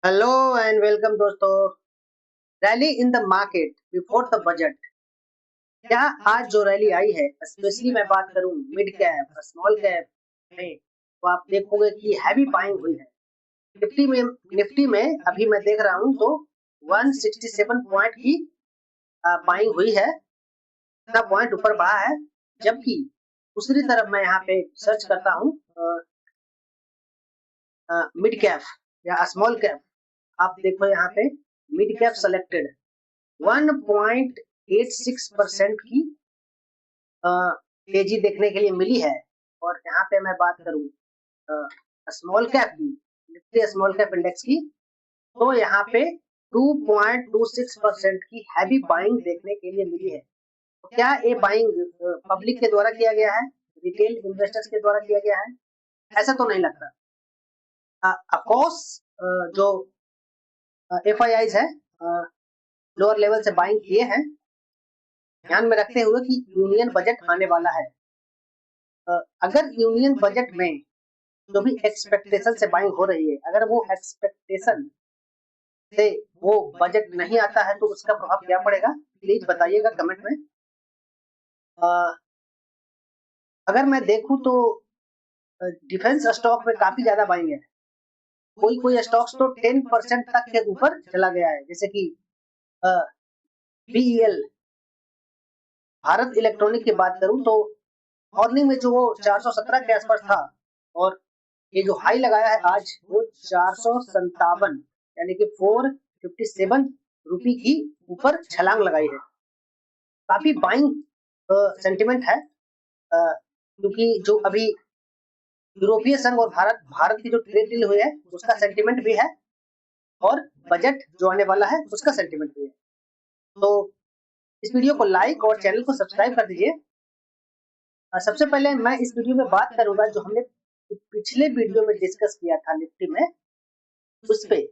Hello and welcome दोस्तों। Rally in the market before the budget. क्या आज जो रैली आई है, स्पेशली मैं बात करूं मिड कैप स्मॉल कैप में, तो आप देखोगे कि हैवी बाइंग हुई है। निफ्टी में अभी मैं देख रहा हूं तो 167 पॉइंट की बाइंग हुई है। इतना पॉइंट ऊपर बढ़ा है। जबकि दूसरी तरफ मैं यहाँ पे सर्च करता हूँ मिड कैप या स्मॉल कैप। आप देखो यहाँ पे मिड कैप सेलेक्टेड 1.86% की तेजी देखने के लिए मिली है। और यहाँ पे मैं बात करूं स्मॉल कैप की, निफ्टी स्मॉल कैप इंडेक्स की, तो यहाँ पे 2.26% की हैवी बाइंग देखने के लिए मिली है। तो क्या ये बाइंग पब्लिक के द्वारा किया गया है, रिटेल इन्वेस्टर्स के द्वारा किया गया है? ऐसा तो नहीं लगता। ऑफकोर्स जो एफआईआईज है लोअर लेवल से बाइंग किए हैं, ध्यान में रखते हुए कि यूनियन बजट आने वाला है। अगर यूनियन बजट में जो भी एक्सपेक्टेशन से बाइंग हो रही है, अगर वो एक्सपेक्टेशन से वो बजट नहीं आता है तो उसका प्रभाव क्या पड़ेगा, प्लीज बताइएगा कमेंट में। अगर मैं देखूं तो डिफेंस स्टॉक में काफी ज्यादा बाइंग है। कोई कोई स्टॉक्स तो 10% तक के ऊपर चला गया है, जैसे कि बीईएल भारत इलेक्ट्रॉनिक की बात करूं तो मॉर्निंग में जो वो 417 के आसपास था, और ये जो हाई लगाया है आज वो 457 यानी कि 457 रुपी की ऊपर छलांग लगाई है। काफी बाइंग सेंटिमेंट है, क्योंकि जो अभी यूरोपीय संघ और भारत की जो ट्रेड डील हुई है उसका सेंटिमेंट भी है, और बजट जो आने वाला है उसका सेंटिमेंट भी है। तो इस वीडियो को लाइक और चैनल को सब्सक्राइब कर दीजिए। सबसे पहले मैं इस वीडियो में बात करूंगा जो हमने पिछले वीडियो में डिस्कस किया था निफ्टी में, उस पे।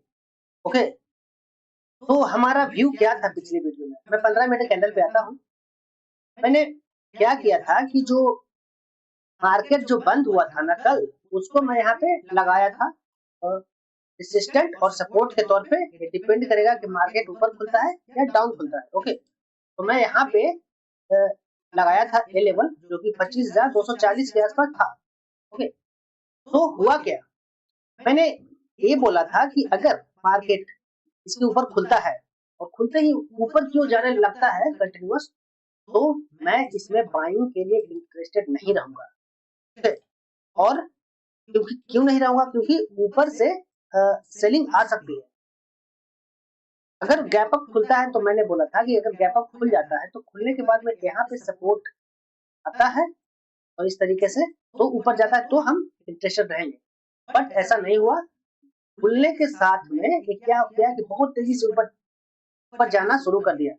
ओके, तो हमारा व्यू क्या था पिछले वीडियो में। मैं 15 मिनट कैंडल पे आता हूँ। मैंने क्या किया था कि जो मार्केट जो बंद हुआ था ना कल, उसको मैं यहाँ पे लगाया था रेजिस्टेंट और सपोर्ट के तौर पे। ये डिपेंड करेगा कि मार्केट ऊपर खुलता है या डाउन खुलता है। ओके, तो मैं यहाँ पे लगाया था ए लेवल जो कि 25,240 के आसपास था। ओके, तो हुआ क्या, मैंने ये बोला था कि अगर मार्केट इसके ऊपर खुलता है और खुलते ही ऊपर क्यों जाने लगता है कंटिन्यूअस, तो मैं इसमें बाइंग के लिए इंटरेस्टेड नहीं रहूंगा। और क्यों नहीं रहूंगा, क्योंकि ऊपर से सेलिंग आ सकती है। अगर गैप अप खुलता है तो मैंने बोला था कि अगर गैप अप खुल जाता है तो खुलने के बाद में यहाँ पे सपोर्ट आता है और इस तरीके से तो ऊपर जाता है तो हम इंटरेस्टेड रहेंगे। बट ऐसा नहीं हुआ। खुलने के साथ में ये क्या हो गया कि बहुत तेजी से ऊपर जाना शुरू कर दिया।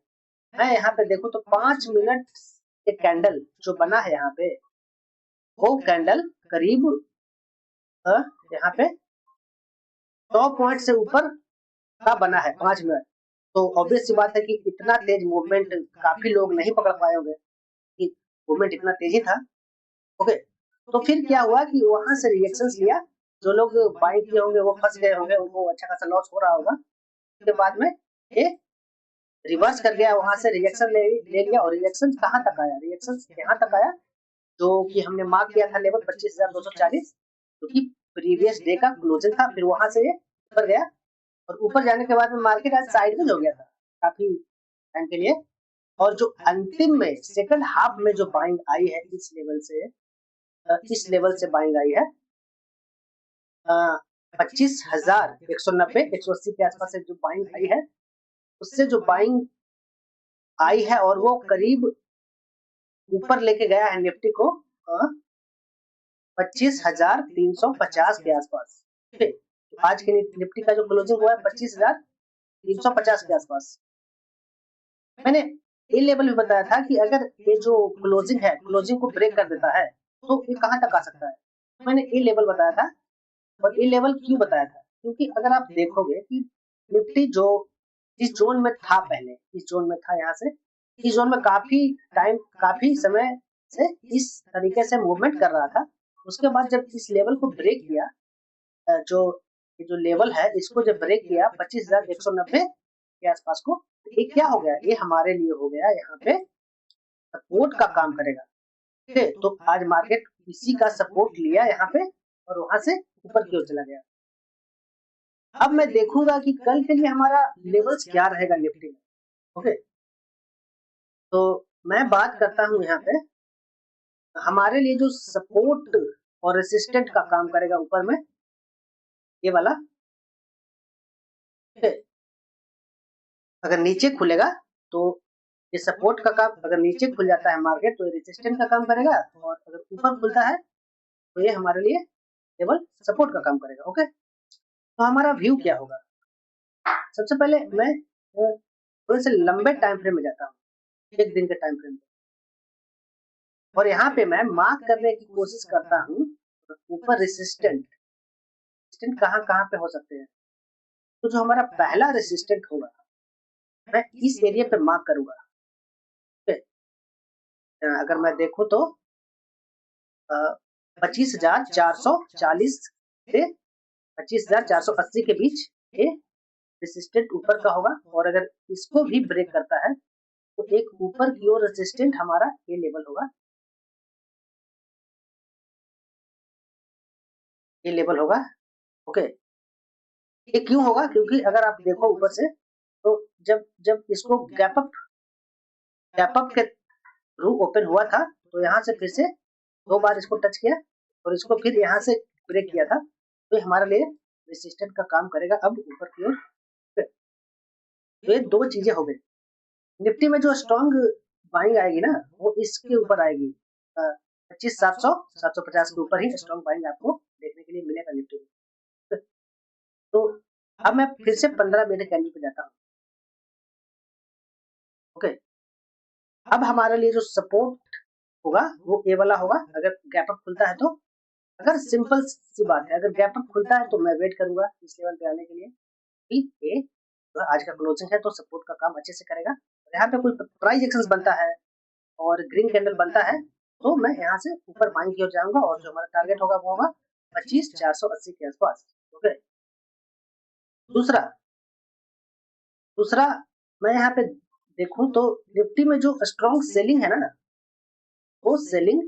मैं यहाँ पे देखूं तो 5 मिनट के कैंडल जो बना है यहाँ पे, वो कैंडल करीब यहाँ पे 100 पॉइंट से ऊपर का बना है 5 मिनट। तो ऑब्वियस सी बात है कि इतना तेज मूवमेंट काफी लोग नहीं पकड़ पाए होंगे कि मूवमेंट इतना तेजी था। ओके, तो फिर क्या हुआ कि वहां से रिएक्शंस लिया। जो लोग बाई किए होंगे वो फंस गए होंगे, उनको अच्छा खासा लॉस हो रहा होगा। उसके बाद में ये रिवर्स कर गया, वहां से रिएक्शन ले लिया। और रिएक्शन कहाँ तक आया, रिएक्शन यहाँ तक आया जो कि हमने मार्क किया था लेवल 25,240, जो कि प्रीवियस डे का क्लोजिंग था। फिर वहां से ये ऊपर गया और ऊपर जाने के बाद में मार्केट आज साइड में हो गया था काफी टाइम के लिए। और जो अंतिम में सेकंड हाफ में जो बाइंग आई है इस लेवल से बाइंग आई है 25,190 180 के आसपास से जो बाइंग आई है, उससे जो बाइंग आई है और वो करीब ऊपर लेके गया है निफ्टी को 25,350 के आसपास। तो आज के निफ्टी का जो क्लोजिंग हुआ है 25,350 के आसपास। मैंने ये लेवल भी बताया था कि अगर ये जो क्लोजिंग है, क्लोजिंग को ब्रेक कर देता है तो ये कहां तक आ सकता है। मैंने ये लेवल बताया था। और ये लेवल क्यों बताया था, क्योंकि अगर आप देखोगे कि निफ्टी जो इस जोन में था, पहले इस जोन में था, यहाँ से इस जोन में काफी समय से इस तरीके से मूवमेंट कर रहा था। उसके बाद जब इस लेवल को ब्रेक किया, जो ये जो लेवल है इसको जब ब्रेक किया 25,190 के आसपास को, ये क्या हो गया, ये हमारे लिए हो गया यहाँ पे सपोर्ट का काम करेगा। ठीक है, तो आज मार्केट इसी का सपोर्ट लिया यहाँ पे और वहां से ऊपर की ओर चला गया। अब मैं देखूंगा कि कल के लिए हमारा लेवल्स क्या रहेगा निफ्टी में। ओके, तो मैं बात करता हूं यहाँ पे हमारे लिए जो सपोर्ट और रेसिस्टेंट का काम करेगा ऊपर में, ये वाला। अगर नीचे खुलेगा तो ये सपोर्ट का काम, अगर नीचे खुल जाता है मार्केट तो ये रेजिस्टेंट का काम करेगा, और अगर ऊपर खुलता है तो ये हमारे लिए केवल सपोर्ट का काम करेगा। ओके, तो हमारा व्यू क्या होगा? सबसे पहले मैं थोड़े से लंबे टाइम फ्रेम में जाता हूँ, एक दिन के टाइम फ्रेम में, और यहाँ पे मैं मार्क करने की कोशिश करता हूँ ऊपर रेसिस्टेंट कहाँ कहाँ पे हो सकते हैं। तो जो हमारा पहला रेसिस्टेंट होगा मैं इस एरिया पे मार्क करूंगा। अगर मैं देखूं तो 25,440 से 25,480 के बीच ये रेसिस्टेंट ऊपर का होगा, और अगर इसको भी ब्रेक करता है तो एक ऊपर की ओर रेसिस्टेंट हमारा ये लेवल होगा, ये लेवल होगा। ओके, ये क्यों होगा? क्योंकि अगर आप देखो ऊपर से तो जब जब इसको गैप अप के थ्रू ओपन हुआ था तो यहाँ से फिर से 2 बार इसको टच किया और इसको फिर यहाँ से ब्रेक किया था, तो हमारे लिए रेसिस्टेंट का काम करेगा अब ऊपर की ओर। तो ये दो चीजें हो गई। निफ्टी में जो स्ट्रॉन्ग बाइंग आएगी ना वो इसके ऊपर आएगी, 25,700 750 के ऊपर ही स्ट्रॉन्ग बाइंग आपको देखने के लिए मिलेगा निफ्टी में। तो अब मैं फिर से 15 मिनट कैंडल पे जाता हूँ। ओके, अब हमारे लिए जो सपोर्ट होगा वो ये वाला होगा। अगर गैप अप खुलता है तो, अगर सिंपल सी बात है, अगर गैप अप खुलता है तो मैं वेट करूंगा इस लेवल पे आने के लिए कि ये आज का क्लोजिंग है तो सपोर्ट का काम अच्छे से करेगा। यहाँ पे कोई प्राइस एक्शन बनता है और ग्रीन कैंडल बनता है तो मैं यहाँ से ऊपर बाइंग की ओर जाऊंगा, और जो हमारा टारगेट होगा वो होगा 25,480 के आसपास। ओके, दूसरा मैं यहाँ पे देखूं तो निफ्टी में जो स्ट्रॉन्ग सेलिंग है ना, वो सेलिंग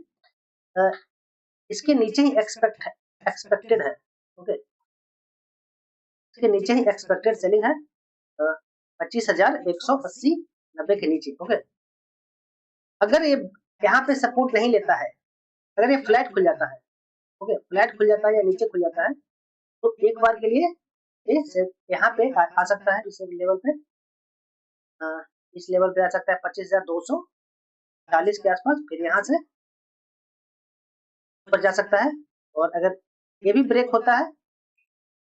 इसके नीचे ही एक्सपेक्टेड है। ओके, इसके नीचे ही एक्सपेक्टेड सेलिंग है 25,180 90 के नीचे। ओके, अगर ये यहाँ पे सपोर्ट नहीं लेता है, अगर ये फ्लैट खुल जाता है, ओके फ्लैट खुल जाता है या नीचे खुल जाता है तो एक बार के लिए ये यहाँ पे आ सकता है, इस लेवल पे इस लेवल पे आ सकता है 25,240 के आसपास, फिर यहाँ से ऊपर जा सकता है, और अगर ये भी ब्रेक होता है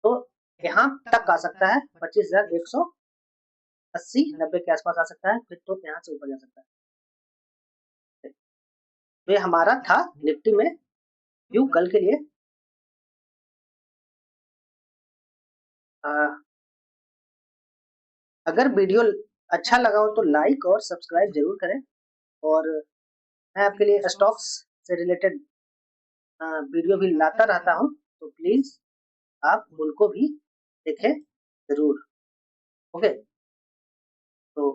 तो यहाँ तक आ सकता है 25,180 90 के आसपास आ सकता है, फिर तो यहाँ से ऊपर जा सकता है। तो ये हमारा था निफ्टी में व्यू कल के लिए। अगर वीडियो अच्छा लगा हो तो लाइक और सब्सक्राइब जरूर करें, और मैं आपके लिए स्टॉक्स से रिलेटेड वीडियो भी लाता रहता हूं, तो प्लीज आप उनको भी देखें जरूर। ओके, तो